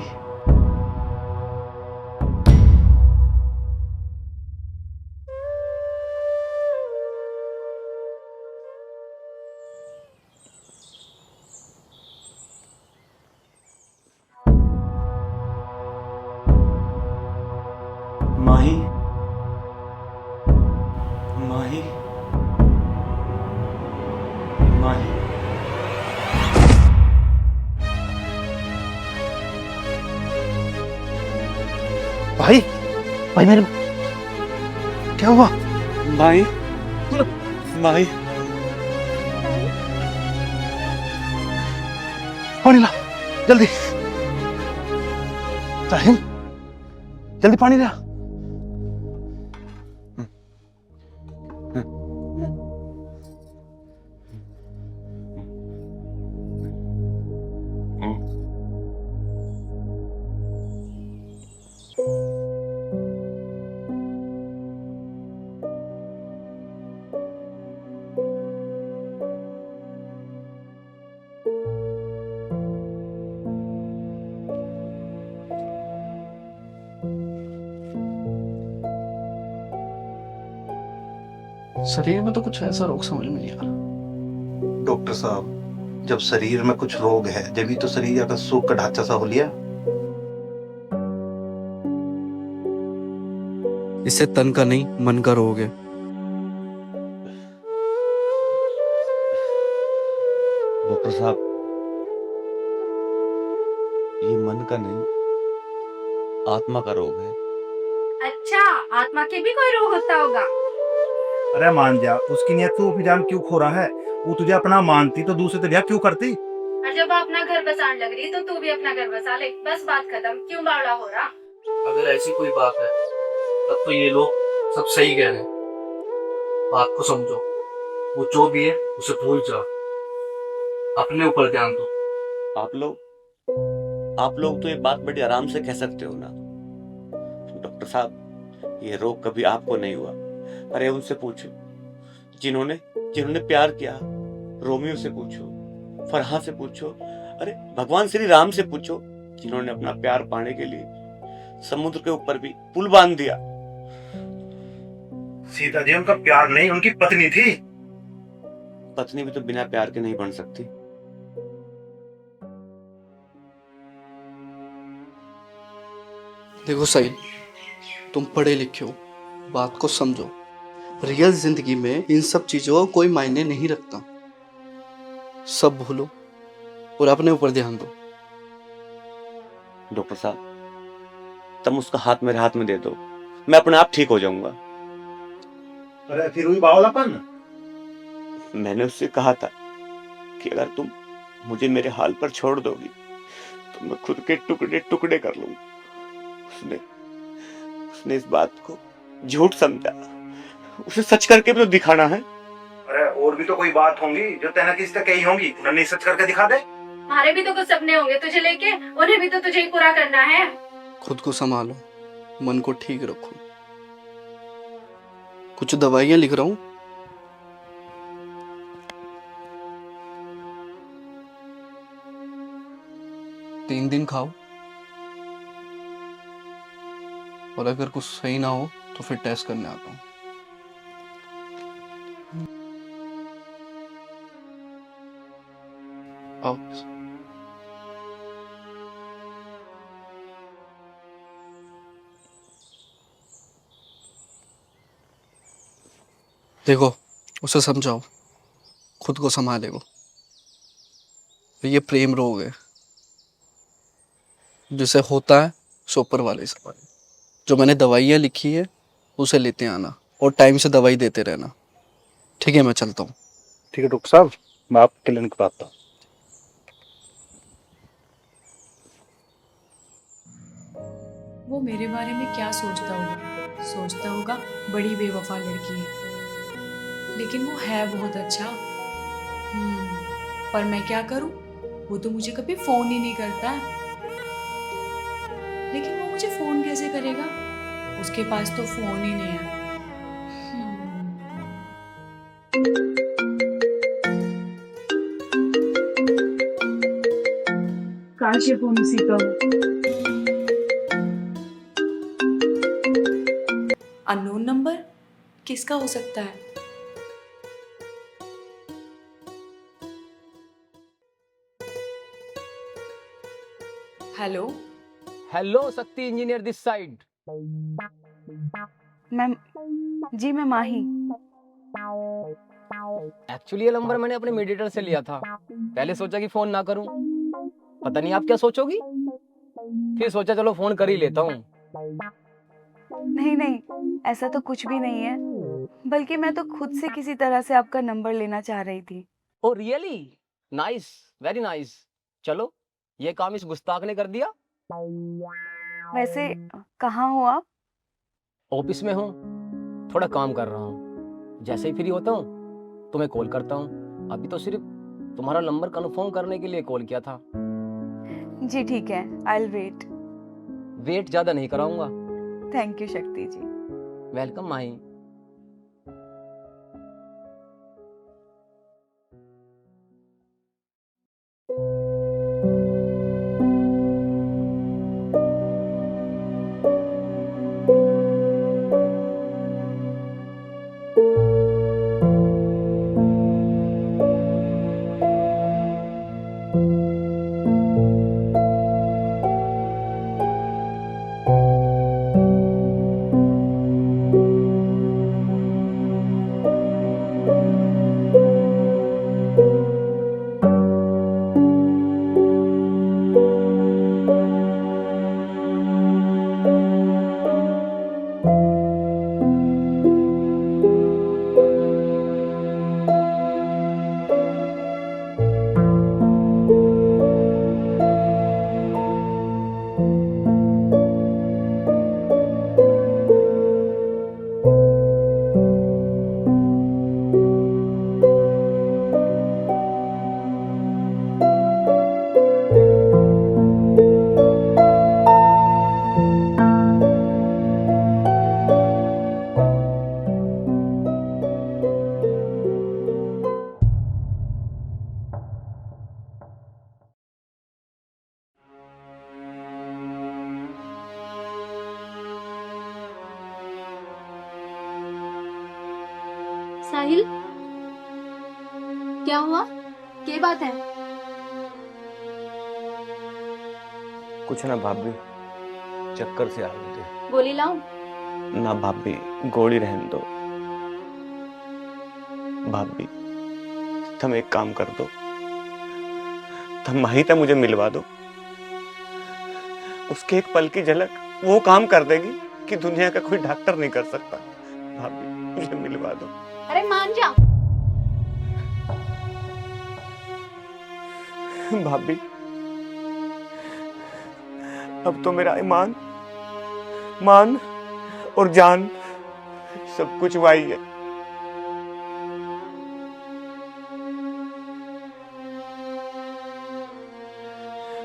भाई भाई मेरे क्या हुआ? माई माई पानी ला जल्दी। साहिल जल्दी पानी ला। शरीर में तो कुछ ऐसा रोग समझ में नहीं आ रहा। डॉक्टर साहब, जब शरीर में कुछ रोग है जब तो शरीर का सूख का ढांचा सा हो लिया। इससे तन का नहीं मन का रोग है। डॉक्टर साहब, ये मन का नहीं आत्मा का रोग है। अच्छा, आत्मा के भी कोई रोग होता होगा? अरे मान जा, उसकी नियत तू जान क्यों खो रहा है? वो तुझे अपना मानती तो दूसरे से ब्याह क्यों करती? और जब अपना घर बसाने लग रही तो तू भी अपना घर बसा ले, बस बात खत्म। क्यों बावड़ा हो रहा? अगर ऐसी कोई बात है तब तो ये लोग सब सही कह रहे हैं। बात को समझो, वो जो भी है उसे भूल जाओ, अपने ऊपर ध्यान दो। आप लोग तो ये बात बड़ी आराम से कह सकते हो ना। डॉक्टर साहब, ये रोग कभी आपको नहीं हुआ। अरे उनसे पूछो जिन्होंने प्यार किया। रोमियो से पूछो, फरहा से पूछो, अरे भगवान श्री राम से पूछो, जिन्होंने अपना प्यार पाने के लिए समुद्र के ऊपर भी पुल बांध दिया। सीता जी उनका प्यार नहीं, उनकी पत्नी थी। पत्नी भी तो बिना प्यार के नहीं बन सकती। देखो साहिल, तुम पढ़े लिखे हो, बात को समझो। रियल जिंदगी में इन सब चीजों का कोई मायने नहीं रखता। सब भूलो और अपने ऊपर ध्यान दो। डॉक्टर साहब, तुम उसका हाथ मेरे हाथ में दे दो, मैं अपने आप ठीक हो जाऊंगा। अरे फिर हुई बावलापन। मैंने उससे कहा था कि अगर तुम मुझे मेरे हाल पर छोड़ दोगी तो मैं खुद के टुकड़े टुकड़े कर लूंगा। उसने इस बात को झूठ समझा। उसे सच करके भी तो दिखाना है। अरे और भी तो कोई बात होंगी जो तैने किसी से कही होंगी, उन्हें सच करके दिखा दे। हमारे भी तो कुछ सपने होंगे तुझे लेके, उन्हें भी तो तुझे ही पूरा करना है। खुद को संभालो, मन को ठीक रखो। कुछ दवाइयां लिख रहा हूं, 3 दिन खाओ, और अगर कुछ सही ना हो तो फिर टेस्ट करने आता हूं। आओ। देखो, उसे समझाओ, खुद को संभालेगो। ये प्रेम रोग है, जिसे होता है सो ऊपर वाले संभाले। जो मैंने दवाइयाँ लिखी है उसे लेते आना और टाइम से दवाई देते रहना। ठीक है, मैं चलता हूँ। ठीक है डॉक्टर साहब, मैं आप क्लिनिक पर आता हूँ। वो मेरे बारे में क्या सोचता होगा? सोचता होगा बड़ी बेवफा लड़की है, लेकिन वो है बहुत अच्छा। पर मैं क्या करूं? वो तो मुझे कभी फोन ही नहीं करता। लेकिन वो मुझे फोन कैसे करेगा? उसके पास तो फोन ही नहीं है। काश ये फोन उसी का हो। अननोन नंबर किसका हो सकता है? हेलो हेलो, शक्ति इंजीनियर दिस साइड। मैम जी, मैं माही। एक्चुअली ये नंबर मैंने अपने मेडिएटर से लिया था। पहले सोचा कि फोन ना करूं, पता नहीं आप क्या सोचोगी, फिर सोचा चलो फोन कर ही लेता हूं। नहीं नहीं, ऐसा तो कुछ भी नहीं है, बल्कि मैं तो खुद से किसी तरह से आपका नंबर लेना चाह रही थी। Oh really? Nice, very nice. चलो, ये काम इस गुस्ताख ने कर दिया। वैसे कहाँ हो आप? ऑफिस में हूँ, थोड़ा काम कर रहा हूँ। जैसे ही फ्री होता हूँ तुम्हें कॉल करता हूँ। अभी तो सिर्फ तुम्हारा नंबर कंफर्म करने के लिए कॉल किया था। जी ठीक है, आई विल वेट। वेट ज्यादा नहीं कराऊंगा। थैंक यू शक्ति जी। वेलकम माही। साहिल, क्या हुआ? क्या बात है? कुछ ना भाभी, चक्कर से आ गए थे। गोली लाऊं? ना भाभी, गोली रहने दो। भाभी तुम एक काम कर दो, तुम माही तक मुझे मिलवा दो। उसके एक पल की झलक वो काम कर देगी कि दुनिया का कोई डॉक्टर नहीं कर सकता। भाभी मुझे मिलवा दो। अरे मान जा। भाभी अब तो मेरा ईमान, मान और जान सब कुछ वही है।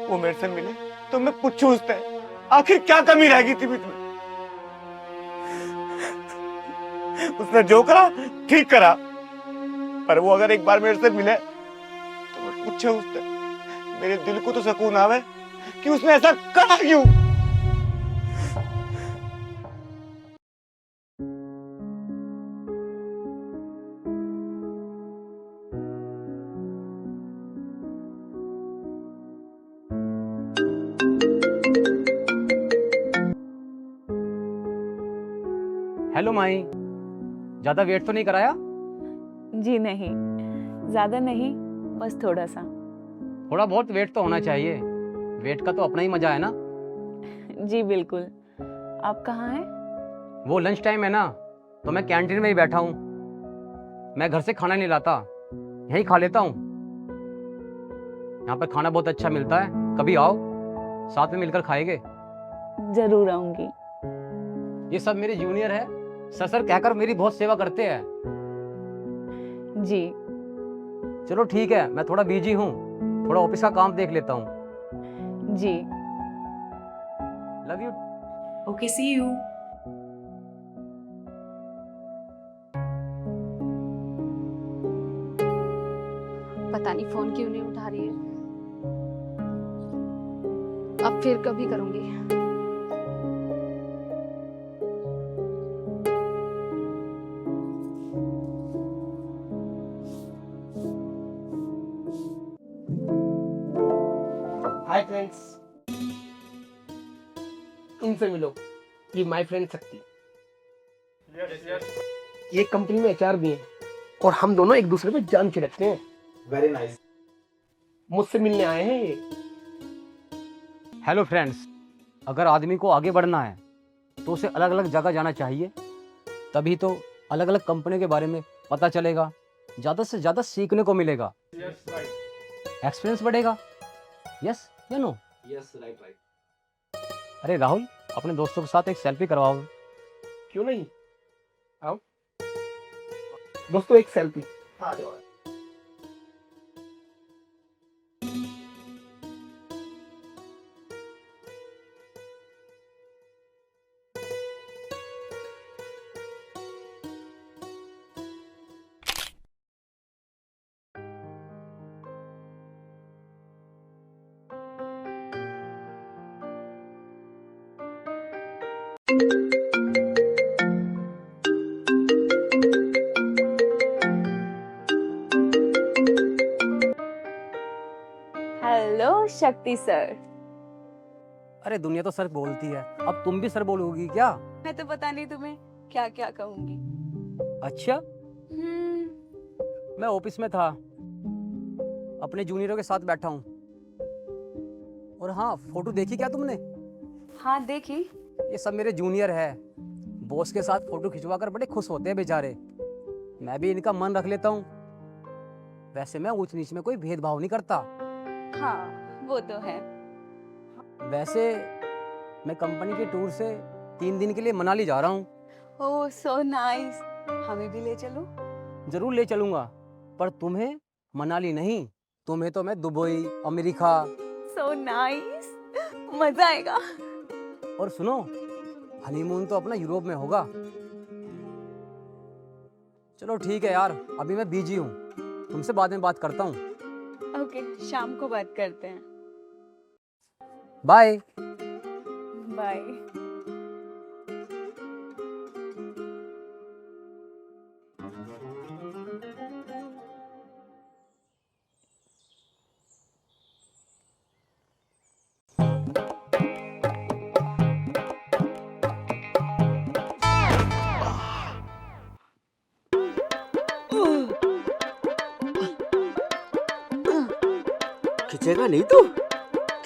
वो मेरे से मिले तो मैं पूछूं उससे आखिर क्या कमी रह गई थी बीच में। उसने जो करा ठीक करा, पर वो अगर एक बार मेरे से मिले तो मैं पूछूं उससे, मेरे दिल को तो सुकून आवे कि उसने ऐसा करा क्यों। हेलो माही, ज्यादा वेट तो नहीं कराया? जी नहीं, ज्यादा नहीं, बस थोड़ा सा। थोड़ा बहुत वेट तो होना चाहिए, वेट का तो अपना ही मजा है ना। जी बिल्कुल। आप कहाँ हैं? वो लंच टाइम है ना, तो मैं कैंटीन में ही बैठा हूँ। मैं घर से खाना नहीं लाता, यहीं खा लेता हूँ। यहाँ पर खाना बहुत अच्छा मिलता है, कभी आओ, साथ में मिलकर खाएंगे। जरूर आऊंगी। ये सब मेरे जूनियर है, सर कहकर मेरी बहुत सेवा करते हैं। जी चलो ठीक है, मैं थोड़ा बिजी हूँ, थोड़ा ऑफिस का काम देख लेता हूँ। जी। Love you. Okay, see you. पता नहीं फोन क्यों नहीं उठा रही है। अब फिर कभी करूंगी। हाय फ्रेंड्स, इनसे मिलो, ये माय फ्रेंड शक्ति। ये कंपनी में एचआर भी हैं और हम दोनों एक दूसरे पे जान के रखते हैं। Very nice. मुझसे मिलने आए हैं ये। हेलो फ्रेंड्स, अगर आदमी को आगे बढ़ना है तो उसे अलग अलग जगह जाना चाहिए, तभी तो अलग अलग कंपनी के बारे में पता चलेगा, ज़्यादा से ज़्यादा सीखने को मिलेगा, एक्सपीरियंस बढ़ेगा। यस या नो? Yes, right right. अरे राहुल, अपने दोस्तों के साथ एक सेल्फी करवाओ। क्यों नहीं, आओ दोस्तों, एक सेल्फी। आ जाओ। हेलो शक्ति सर। अरे दुनिया तो सर बोलती है, अब तुम भी सर बोलोगी क्या? मैं तो पता नहीं तुम्हें क्या क्या कहूंगी। अच्छा, मैं ऑफिस में था, अपने जूनियरों के साथ बैठा हूँ। और हाँ, फोटो देखी क्या तुमने? हाँ देखी। ये सब मेरे जूनियर है, बॉस के साथ फोटो खिंचवा कर बड़े खुश होते हैं बेचारे। मैं भी इनका मन रख लेता हूँ। वैसे मैं ऊंच नीच में कोई भेदभाव नहीं करता। हाँ वो तो है। वैसे मैं कंपनी के टूर से 3 दिन के लिए मनाली जा रहा हूँ। ओह सो नाइस, हमें भी ले चलो। जरूर ले चलूंगा, पर तुम्हें मनाली नहीं, तुम्हें तो मैं दुबई, अमेरिका। सो नाइस, मजा आएगा। और सुनो, हनीमून तो अपना यूरोप में होगा। चलो ठीक है यार, अभी मैं बिजी हूँ, तुमसे बाद में बात करता हूँ। ओके, शाम को बात करते हैं। बाय। बाय। खींचेगा नहीं तो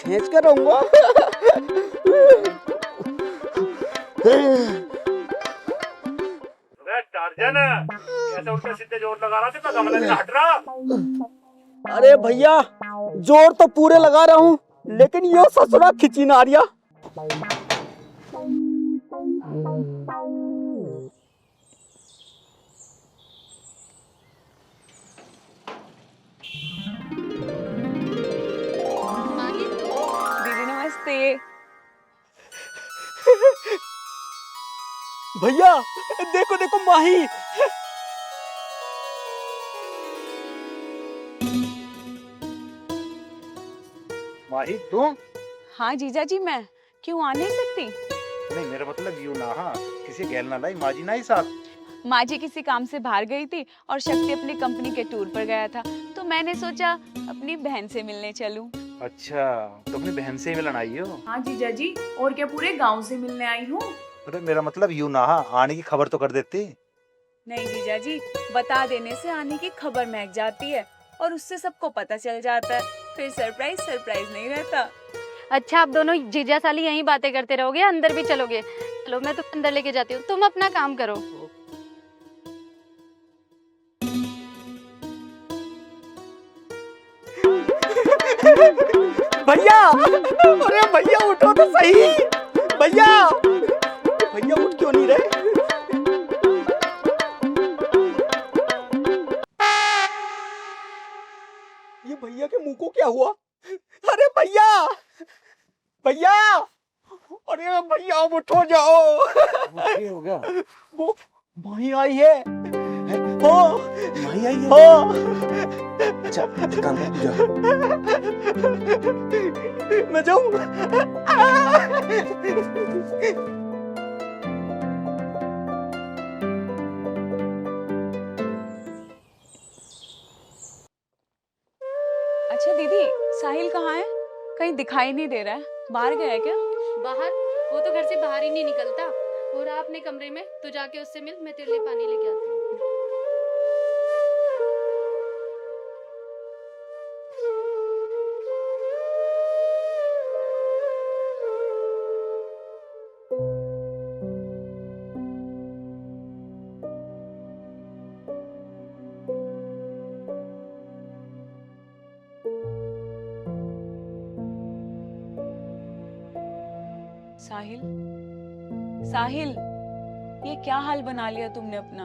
खींच कर रहूंगा। कैसे उल्टे सीधे जोर लगा रहा था, गमले से हट रहा। अरे भैया, जोर तो पूरे लगा रहा हूँ, लेकिन यो ससुरा खिंची ना रिया। दीदी नमस्ते। भैया देखो देखो माही। माही तू? हाँ जीजा जी, मैं क्यों आ नहीं सकती? नहीं, मेरा मतलब यूं ना, हाँ किसी गैल ना लाई, माजी ना ही साथ। माँ जी किसी काम से बाहर गई थी और शक्ति अपनी कंपनी के टूर पर गया था, तो मैंने सोचा अपनी बहन से मिलने चलूं। अच्छा, तो अपनी बहन से ही मिलन आई हो? हाँ जीजा जी, और क्या पूरे गांव से मिलने आई हूँ। अरे मेरा मतलब यूं ना, आने की खबर तो कर देती। नहीं जीजा जी, बता देने से आने की खबर महक जाती है और उससे सबको पता चल जाता है, फिर सरप्राइज सरप्राइज नहीं रहता। अच्छा, आप दोनों जीजा साली यहीं बातें करते रहोगे, अंदर भी चलोगे? चलो मैं तुम्हें अंदर लेके जाती हूँ, तुम अपना काम करो। भैया, अरे भैया उठो तो सही। भैया, भैया उठ क्यों नहीं रहे? ये भैया के मुंह को क्या हुआ? अरे भैया, भैया, अरे भैया उठो जाओ। हो गया? वो माही आई है। हो माही आई है? हो। अच्छा एक काम कर, जा। मैं जाऊं? अच्छा दीदी, साहिल कहाँ है? कहीं दिखाई नहीं दे रहा है, बाहर गया है क्या? बाहर? वो तो घर से बाहर ही नहीं निकलता। हो रहा अपने कमरे में, तू जाके उससे मिल, मैं तेरे लिए पानी लेके आती हूँ। साहिल, साहिल, ये क्या हाल बना लिया तुमने अपना?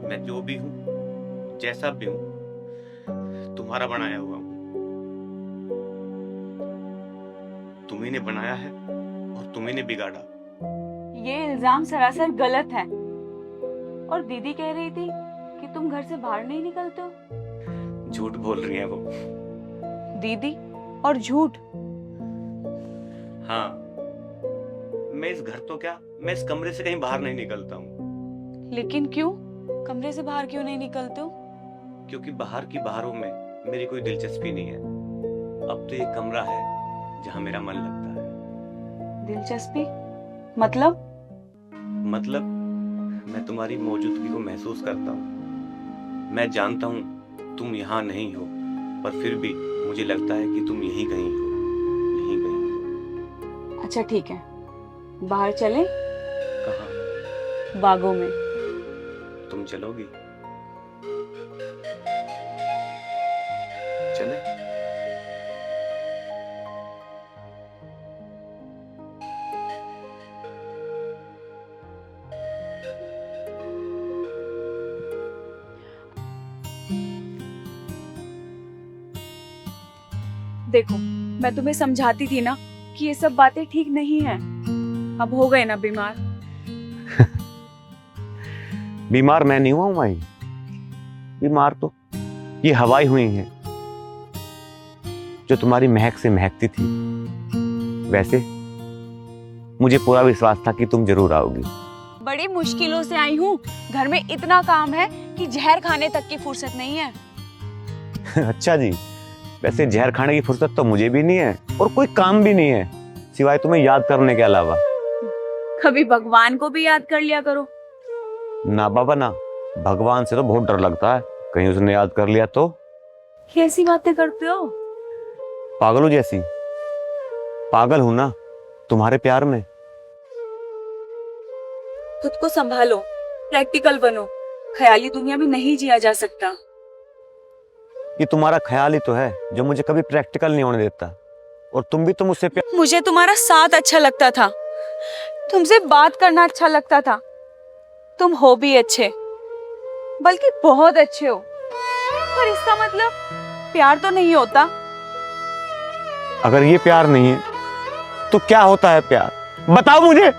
मैं जो भी हूँ, जैसा भी हूँ, तुम्हारा बनाया हुआ हूँ। तुम्ही ने बनाया है और तुम्ही ने बिगाड़ा। ये इल्जाम सरासर गलत है। और दीदी कह रही थी कि तुम घर से बाहर नहीं निकलते हो। झूठ बोल रही है वो। दीदी और झूठ? हाँ, मैं इस घर तो क्या, मैं इस कमरे से कहीं बाहर नहीं निकलता हूँ। लेकिन क्यों? कमरे से बाहर क्यों नहीं निकलते हो? क्योंकि बाहर की बाहरों में मेरी कोई दिलचस्पी नहीं है। अब तो ये कमरा है जहाँ मेरा मन लगता है। दिलचस्पी? मतलब? मतलब मैं तुम्हारी मौजूदगी को महसूस करता हूँ। मैं जानता हूँ तुम यहाँ नहीं हो, पर फिर भी मुझे लगता है कि तुम यहीं कहीं हो, यहीं कहीं हो। अच्छा ठीक है, बाहर चलें? कहाँ? बागों में। तुम चलोगी? चले? देखो, मैं तुम्हें समझाती थी ना कि ये सब बातें ठीक नहीं है। अब हो गए ना बीमार। बीमार मैं नहीं हुआ हूं माही। बीमार तो ये हवाएं हुई हैं जो तुम्हारी महक से महकती थी। वैसे मुझे पूरा विश्वास था कि तुम जरूर आओगी। बड़ी मुश्किलों से आई हूँ। घर में इतना काम है कि जहर खाने तक की फुर्सत नहीं है। अच्छा जी, वैसे जहर खाने की फुर्सत तो मुझे भी नहीं है और कोई काम भी नहीं है सिवाय तुम्हें याद करने के अलावा। कभी भगवान को भी याद कर लिया करो। ना बाबा ना, भगवान से तो बहुत डर लगता है, कहीं उसने याद कर लिया तो। कैसी बातें करते हो? पागलों जैसी। पागल हूं ना तुम्हारे प्यार में। खुद को संभालो, प्रैक्टिकल बनो। ख्याली दुनिया में नहीं जिया जा सकता। ये तुम्हारा ख्याल ही तो है जो मुझे कभी प्रैक्टिकल नहीं होने देता। और तुम भी तो मुझसे मुझे तुम्हारा साथ अच्छा लगता था, तुमसे बात करना अच्छा लगता था। तुम हो भी अच्छे, बल्कि बहुत अच्छे हो। पर इसका मतलब प्यार तो नहीं होता। अगर ये प्यार नहीं है तो क्या होता है प्यार? बताओ मुझे।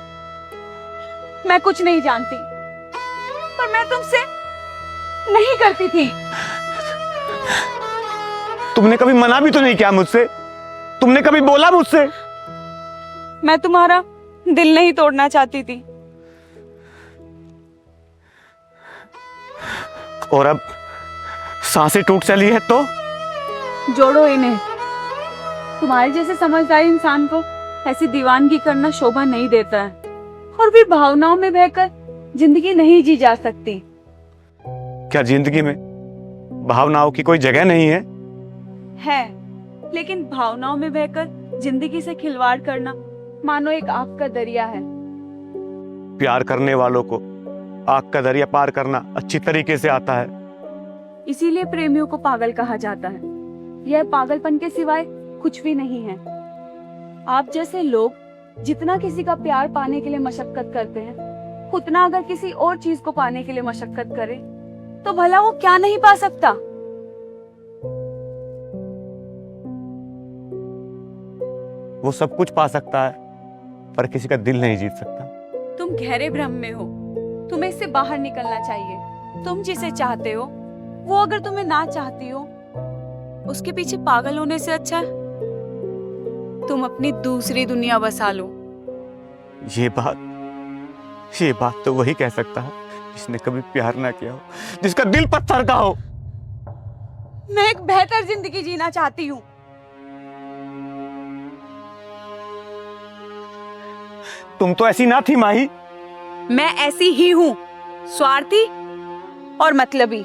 मैं कुछ नहीं जानती, पर मैं तुमसे नहीं करती थी। तुमने कभी मना भी तो नहीं किया मुझसे? तुमने कभी बोला मुझसे? मैं तुम्हारा दिल नहीं तोड़ना चाहती थी। और अब सांसें टूट चली है तो जोड़ो इन्हें। तुम्हारे जैसे समझदार इंसान को ऐसी दीवानगी करना शोभा नहीं देता है। और फिर भावनाओं में बहकर जिंदगी नहीं जी जा सकती। क्या जिंदगी में भावनाओं की कोई जगह नहीं है? है, लेकिन भावनाओं में बहकर जिंदगी से खिलवाड़ करना मानो एक आग का दरिया है। प्यार करने वालों को आग का दरिया पार करना अच्छी तरीके से आता है। इसीलिए प्रेमियों को पागल कहा जाता है। यह पागलपन के सिवाय कुछ भी नहीं है। आप जैसे लोग जितना किसी का प्यार पाने के लिए मशक्कत करते हैं, उतना अगर किसी और चीज को पाने के लिए मशक्कत करे तो भला वो क्या नहीं पा सकता? वो सब कुछ पा सकता है पर किसी का दिल नहीं जीत सकता। तुम गहरे भ्रम में हो। तुम्हें इससे बाहर निकलना चाहिए। तुम जिसे चाहते हो वो अगर तुम्हें ना चाहती हो, उसके पीछे पागल होने से अच्छा है तुम अपनी दूसरी दुनिया बसा लो। ये बात तो वही कह सकता है जिसने कभी प्यार ना किया हो, जिसका दिल पत्थर का हो। मैं एक बेहतर जिंदगी जीना चाहती हूँ। तुम तो ऐसी ना थी माही। मैं ऐसी ही हूँ, स्वार्थी और मतलबी।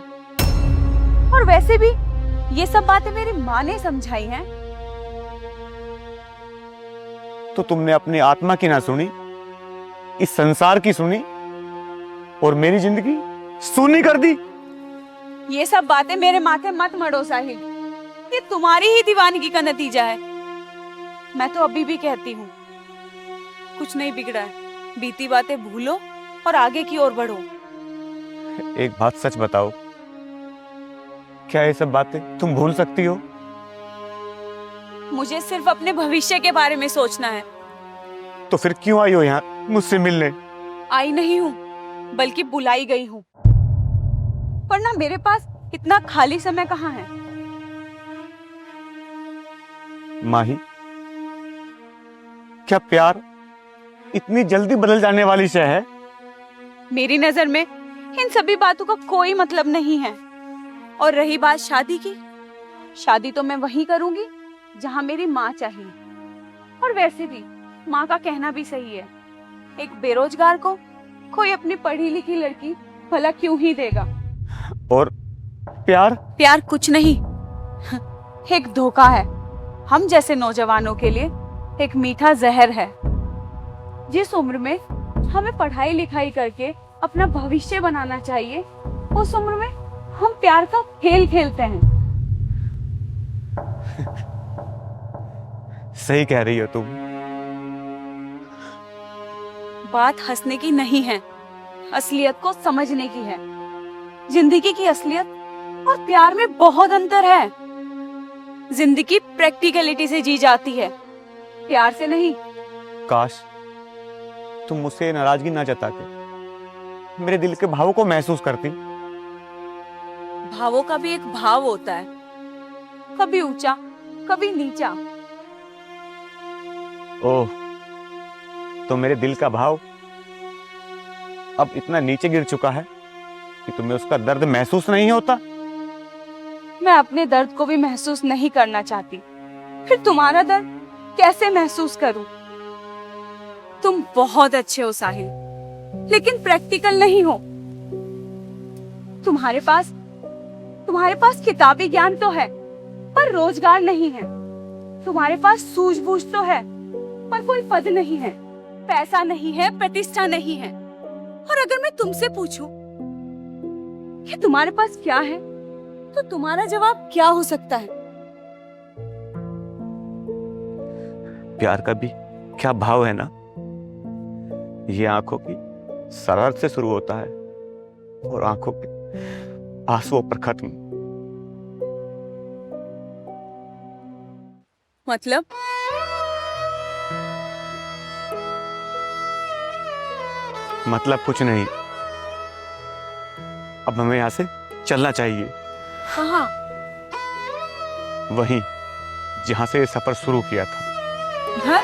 और वैसे भी ये सब बातें मेरी माँ ने समझाई हैं। तो तुमने अपनी आत्मा की ना सुनी, इस संसार की सुनी और मेरी जिंदगी सूनी कर दी। ये सब बातें मेरे माथे मत मढ़ो साहिल। ये तुम्हारी ही दीवानगी का नतीजा है। मैं तो अभी भी कहती हूँ कुछ नहीं बिगड़ा है, बीती बातें भूलो और आगे की ओर बढ़ो। एक बात सच बताओ, क्या ये सब बातें तुम भूल सकती हो? मुझे सिर्फ अपने भविष्य के बारे में सोचना है। तो फिर क्यों आई हो यहाँ मुझसे मिलने? आई नहीं हूँ, बल्कि बुलाई गई हूँ। पर ना मेरे पास इतना खाली समय कहाँ है। माही, क्या प्यार इतनी जल्दी बदल जाने वाली शय है? मेरी नजर में इन सभी बातों का कोई मतलब नहीं है। और रही बात शादी की, शादी तो मैं वहीं करूंगी जहां मेरी माँ चाहिए। और वैसे भी माँ का कहना भी सही है, एक बेरोजगार को कोई अपनी पढ़ी लिखी लड़की भला क्यों ही देगा। और प्यार? प्यार कुछ नहीं, एक धोखा है। हम जैसे नौजवानों के लिए एक मीठा जहर है। जिस उम्र में हमें पढ़ाई लिखाई करके अपना भविष्य बनाना चाहिए, उस उम्र में हम प्यार का खेल खेलते हैं। सही कह रही हो तुम। बात हंसने की नहीं है, असलियत को समझने की है। जिंदगी की असलियत और प्यार में बहुत अंतर है। जिंदगी प्रैक्टिकलिटी से जी जाती है, प्यार से नहीं। काश तुम मुझसे नाराजगी ना जता के मेरे दिल के भावों को महसूस करती। भावों का भी एक भाव होता है, कभी ऊंचा कभी नीचा। ओह, तो मेरे दिल का भाव अब इतना नीचे गिर चुका है कि तुम्हें उसका दर्द महसूस नहीं होता? मैं अपने दर्द को भी महसूस नहीं करना चाहती, फिर तुम्हारा दर्द कैसे महसूस करूं? तुम बहुत अच्छे हो साहिल, लेकिन प्रैक्टिकल नहीं हो। तुम्हारे पास किताबी ज्ञान तो है, पर रोजगार नहीं है। तुम्हारे पास सूझबूझ तो है, पर कोई पद नहीं है, पैसा नहीं है, प्रतिष्ठा नहीं है। और अगर मैं तुमसे पूछूं कि तुम्हारे पास क्या है, तो तुम्हारा जवाब क्या हो सकता है? प्यार का भी क्या भाव है ना, ये आंखों की शरारत से शुरू होता है और आंखों के आंसुओं पर खत्म। मतलब कुछ नहीं। अब हमें यहाँ से चलना चाहिए। कहाँ? वहीं जहां से ये सफर शुरू किया था। घर?